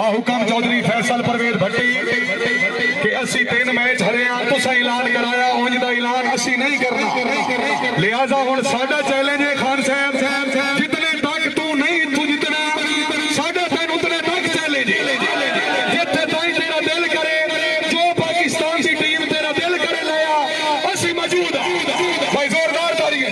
हुक्म चौधरी फैसल परवेज भट्टी कि असी 3 मैच हरे तुसा ऐलान कराया उंज दा ऐलान असी नहीं करना, लिहाजा हुण साडा चैलेंज है खान साहब जितने तक तू नहीं तू जितना साडा तैन उतने तक चैलेंज जिथे ताई तेरा दिल करे जो पाकिस्तान की टीम तेरा दिल करे लाया असी मौजूद है भाई जोरदार तालियां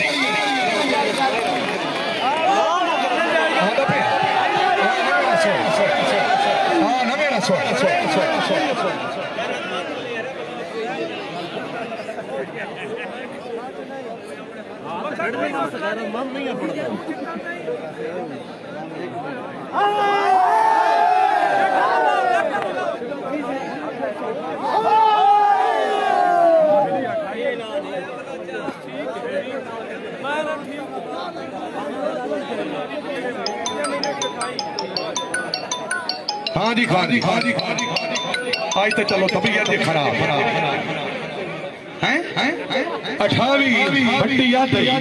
हाँ जी खान जी आज तो चलो तबीयत खराब हैं 18वीं भट्टी याद हैं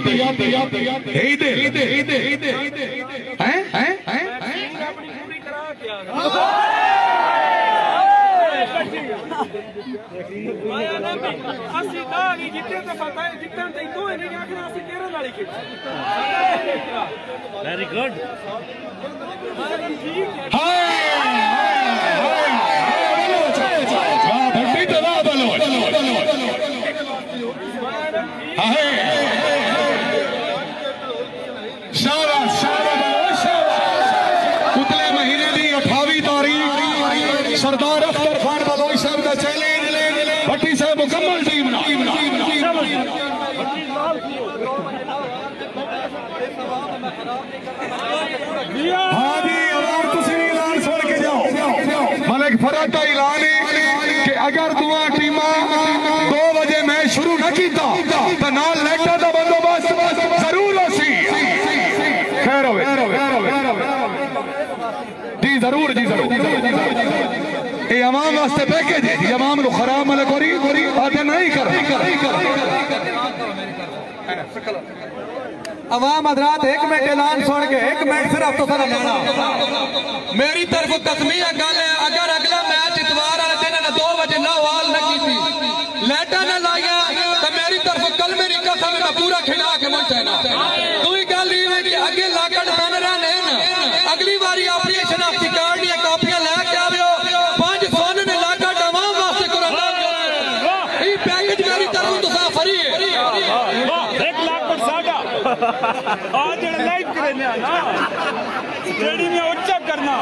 वेरी गुड उतले महीने की 28वीं तारीख सरदार अख्तर खान बलोच साहब का चैलेंज भट्टी साहब मुकम्मल टीम हाँ जी अवार तुसी ऐलान सुन के जाओ मलिक फरहत का ऐलान है कि अगर दुआ टीमां 2 बजे मैच शुरू न किया तो नाल लाइटां दा बंदोबस्त जरूर होसी खैर होवे जी जरूर ये अवाम वास्ते पैकेज है जी अवाम को खराब मलिक गोरी आते नहीं कर अवाम हजरात 1 मिनट ऐलान सुन के 1 मिनट सिर्फ तो सारा लेना मेरी तरफ कसमिया गल है अगर अगला मैच इतवार वाले दिन 2 बजे लाहौल न की लाइटा न लाया तो मेरी तरफ कल मेरी कसम मैं पूरा खिला के मुझे ना दूसरी गल ये कि अगे लाकड़ बैनर ने अगली बारी अपनी शनाख्ती कार्ड या कापियां लेके आवो 5 सोने ने लाकड़ अवाम वास्ते कुरान ये पैकेज मेरी तरफ तो फ्री है 1 लाख साडा आज लाइव करने ना स्टेडियम में उच्च करना